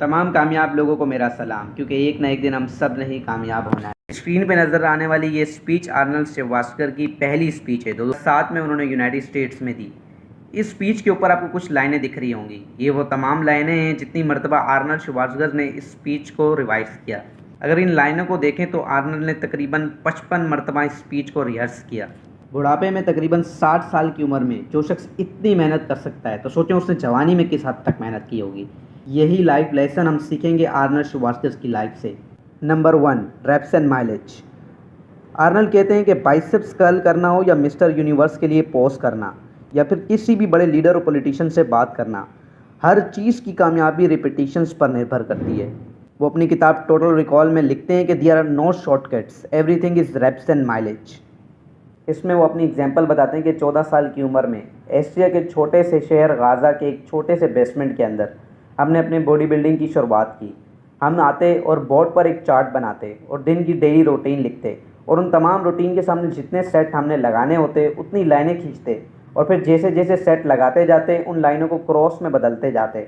तमाम कामयाब लोगों को मेरा सलाम, क्योंकि एक ना एक दिन हम सब ने ही कामयाब होना है। स्क्रीन पे नज़र आने वाली ये स्पीच आर्नल्ड श्वार्ज़नेगर की पहली स्पीच है, 2007 में उन्होंने यूनाइटेड स्टेट्स में दी। इस स्पीच के ऊपर आपको कुछ लाइनें दिख रही होंगी। ये वो तमाम लाइनें हैं जितनी मरतबा आर्नल्ड श्वार्ज़नेगर ने इस स्पीच को रिवाइज किया। अगर इन लाइनों को देखें तो आर्नल्ड ने तकरीबन 55 मरतबा इस स्पीच को रिहर्स किया। बुढ़ापे में तकरीबन 60 साल की उम्र में जो शख्स इतनी मेहनत कर सकता है, तो सोचें उसने जवानी में किस हद तक मेहनत की होगी। यही लाइफ लेसन हम सीखेंगे आर्नल्ड श्वार्ज़नेगर की लाइफ से। Number 1, reps and mileage. Arnold कहते हैं कि बाइसेप्स कर्ल करना हो या मिस्टर यूनिवर्स के लिए पोज करना या फिर किसी भी बड़े लीडर और पॉलिटिशियन से बात करना, हर चीज़ की कामयाबी रिपीटिशंस पर निर्भर करती है। वो अपनी किताब टोटल रिकॉल में लिखते हैं कि there are no shortcuts, everything is reps and mileage. इसमें वो अपनी एग्जांपल बताते हैं कि 14 साल की उम्र में एशिया के छोटे से शहर गाज़ा के एक छोटे से बेसमेंट के अंदर हमने अपनी बॉडी बिल्डिंग की शुरुआत की। हम आते और बोर्ड पर एक चार्ट बनाते और दिन की डेली रूटीन लिखते और उन तमाम रूटीन के सामने जितने सेट हमने लगाने होते उतनी लाइनें खींचते और फिर जैसे जैसे सेट लगाते जाते उन लाइनों को क्रॉस में बदलते जाते।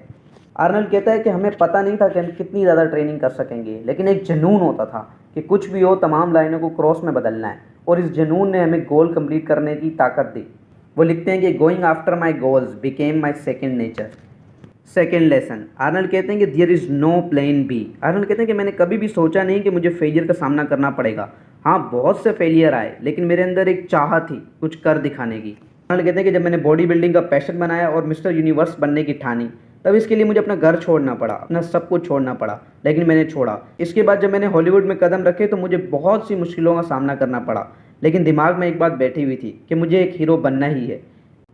आर्नल्ड कहता है कि हमें पता नहीं था कि हम कितनी ज़्यादा ट्रेनिंग कर सकेंगे, लेकिन एक जुनून होता था कि कुछ भी हो तमाम लाइनों को क्रॉस में बदलना है, और इस जुनून ने हमें गोल कंप्लीट करने की ताकत दी। वो लिखते हैं कि going after my goals became my second nature. Second lesson, Arnold कहते हैं कि there is no plan B. Arnold कहते हैं कि मैंने कभी भी सोचा नहीं कि मुझे फेलियर का सामना करना पड़ेगा। हाँ, बहुत से फेलियर आए, लेकिन मेरे अंदर एक चाह थी कुछ कर दिखाने की। आर्नल्ड कहते हैं कि जब मैंने बॉडी बिल्डिंग का पैशन बनाया और मिस्टर यूनिवर्स बनने की ठानी, तब इसके लिए मुझे अपना घर छोड़ना पड़ा, अपना सब कुछ छोड़ना पड़ा, लेकिन मैंने छोड़ा। इसके बाद जब मैंने हॉलीवुड में कदम रखे तो मुझे बहुत सी मुश्किलों का सामना करना पड़ा, लेकिन दिमाग में एक बात बैठी हुई थी कि मुझे एक हीरो बनना ही है।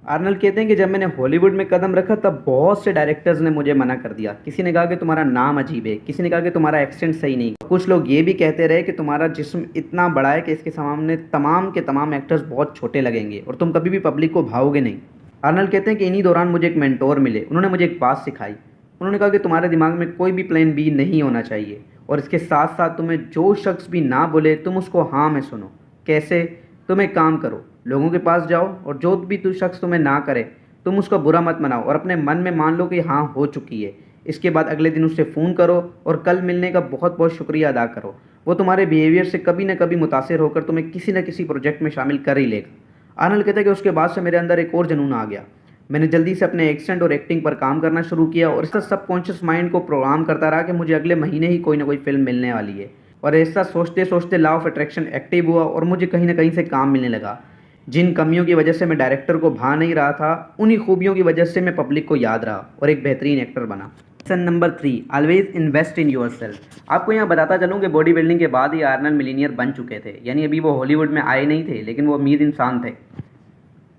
आर्नल्ड कहते हैं कि जब मैंने हॉलीवुड में कदम रखा तब बहुत से डायरेक्टर्स ने मुझे मना कर दिया। किसी ने कहा कि तुम्हारा नाम अजीब है, किसी ने कहा कि तुम्हारा एक्सेंट सही नहीं, कुछ लोग ये भी कहते रहे कि तुम्हारा जिस्म इतना बड़ा है कि इसके सामने तमाम के तमाम एक्टर्स बहुत छोटे लगेंगे और तुम कभी भी पब्लिक को भाओगे नहीं। आर्नल्ड कहते हैं कि इन्हीं दौरान मुझे एक मेंटोर मिले। उन्होंने मुझे एक बात सिखाई। उन्होंने कहा कि तुम्हारे दिमाग में कोई भी प्लान बी नहीं होना चाहिए, और इसके साथ साथ तुम्हें जो शख्स भी ना बोले तुम उसको हाँ में सुनो। कैसे? तुम एक काम करो, लोगों के पास जाओ और जो भी तू शख्स तुम्हें ना करे तुम उसका बुरा मत मनाओ और अपने मन में मान लो कि हाँ हो चुकी है। इसके बाद अगले दिन उससे फ़ोन करो और कल मिलने का बहुत बहुत शुक्रिया अदा करो। वो तुम्हारे बिहेवियर से कभी ना कभी मुतासिर होकर तुम्हें किसी न किसी प्रोजेक्ट में शामिल कर ही लेगा। आर्नल्ड कहता है कि उसके बाद से मेरे अंदर एक और जुनून आ गया। मैंने जल्दी से अपने एक्सेंट और एक्टिंग पर काम करना शुरू किया और इसका सबकॉन्शियस माइंड को प्रोग्राम करता रहा कि मुझे अगले महीने ही कोई ना कोई फिल्म मिलने वाली है। और ऐसा सोचते सोचते लॉ ऑफ अट्रैक्शन एक्टिव हुआ और मुझे कहीं ना कहीं से काम मिलने लगा। जिन कमियों की वजह से मैं डायरेक्टर को भा नहीं रहा था, उन्हीं खूबियों की वजह से मैं पब्लिक को याद रहा और एक बेहतरीन एक्टर बना। Lesson number 3, always invest in yourself. आपको यहाँ बताता चलूँ कि बॉडी बिल्डिंग के बाद ही आर्नल्ड मिलीनियर बन चुके थे, यानी अभी वो हॉलीवुड में आए नहीं थे, लेकिन वो अमीर इंसान थे।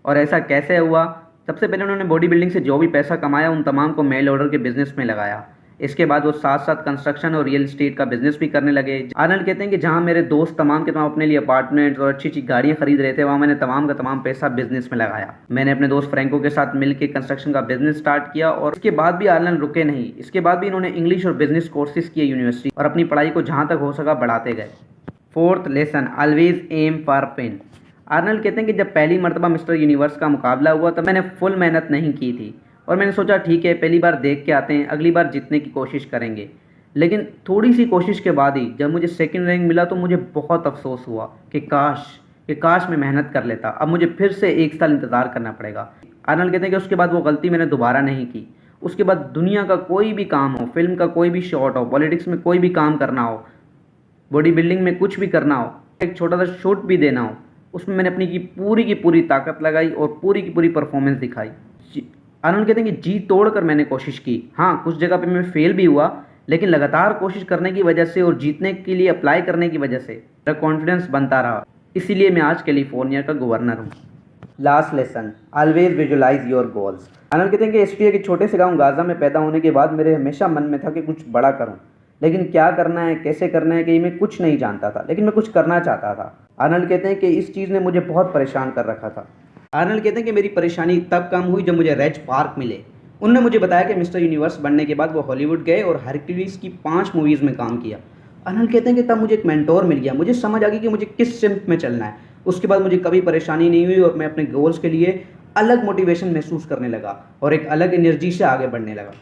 और ऐसा कैसे हुआ? सबसे पहले उन्होंने बॉडी बिल्डिंग से जो भी पैसा कमाया उन तमाम को मेल ऑर्डर के बिजनेस में लगाया। इसके बाद वो साथ साथ कंस्ट्रक्शन और रियल एस्टेट का बिजनेस भी करने लगे। आर्नल्ड कहते हैं कि जहाँ मेरे दोस्त तमाम के तमाम अपने लिए अपार्टमेंट्स और अच्छी अच्छी गाड़ियाँ खरीद रहे थे, वहाँ मैंने तमाम का तमाम पैसा बिजनेस में लगाया। मैंने अपने दोस्त फ्रैंको के साथ मिलकर कंस्ट्रक्शन का बिजनेस स्टार्ट किया और इसके बाद भी आर्नल्ड रुके नहीं। इसके बाद भी इन्होंने इंग्लिश और बिजनेस कोर्सेज किए यूनिवर्सिटी और अपनी पढ़ाई को जहाँ तक हो सका बढ़ाते गए। Fourth lesson, always aim for win. Arnold कहते हैं कि जब पहली मरतबा मिस्टर यूनिवर्स का मुकाबला हुआ तब मैंने फुल मेहनत नहीं की थी और मैंने सोचा ठीक है, पहली बार देख के आते हैं, अगली बार जीतने की कोशिश करेंगे। लेकिन थोड़ी सी कोशिश के बाद ही जब मुझे सेकंड रैंक मिला तो मुझे बहुत अफसोस हुआ कि काश मैं मेहनत कर लेता। अब मुझे फिर से 1 साल इंतज़ार करना पड़ेगा। आर्नल्ड कहते हैं कि उसके बाद वो गलती मैंने दोबारा नहीं की। उसके बाद दुनिया का कोई भी काम हो, फिल्म का कोई भी शॉट हो, पॉलिटिक्स में कोई भी काम करना हो, बॉडी बिल्डिंग में कुछ भी करना हो, एक छोटा सा शूट भी देना हो, उसमें मैंने अपनी की पूरी ताकत लगाई और पूरी की पूरी परफॉर्मेंस दिखाई। आर्नल्ड कहते हैं कि जी तोड़कर मैंने कोशिश की। हाँ, कुछ जगह पे मैं फेल भी हुआ, लेकिन लगातार कोशिश करने की वजह से और जीतने के लिए अप्लाई करने की वजह से मेरा कॉन्फिडेंस बनता रहा। इसीलिए मैं आज कैलिफोर्निया का गवर्नर हूँ। Last lesson, always visualise your goals. Arnold कहते हैं कि एशिया के छोटे से गाँव गाज़ा में पैदा होने के बाद मेरे हमेशा मन में था कि कुछ बड़ा करूँ, लेकिन क्या करना है, कैसे करना है, कि मैं कुछ नहीं जानता था, लेकिन मैं कुछ करना चाहता था। आर्नल्ड कहते हैं कि इस चीज़ ने मुझे बहुत परेशान कर रखा था। आर्नल्ड कहते हैं कि मेरी परेशानी तब कम हुई जब मुझे रेज पार्क मिले। उन्होंने मुझे बताया कि मिस्टर यूनिवर्स बनने के बाद वो हॉलीवुड गए और हरक्यूलिस की 5 मूवीज़ में काम किया। आर्नल्ड कहते हैं कि तब मुझे एक मेंटोर मिल गया, मुझे समझ आ गई कि मुझे किस सिम्त में चलना है। उसके बाद मुझे कभी परेशानी नहीं हुई और मैं अपने गोल्स के लिए अलग मोटिवेशन महसूस करने लगा और एक अलग एनर्जी से आगे बढ़ने लगा।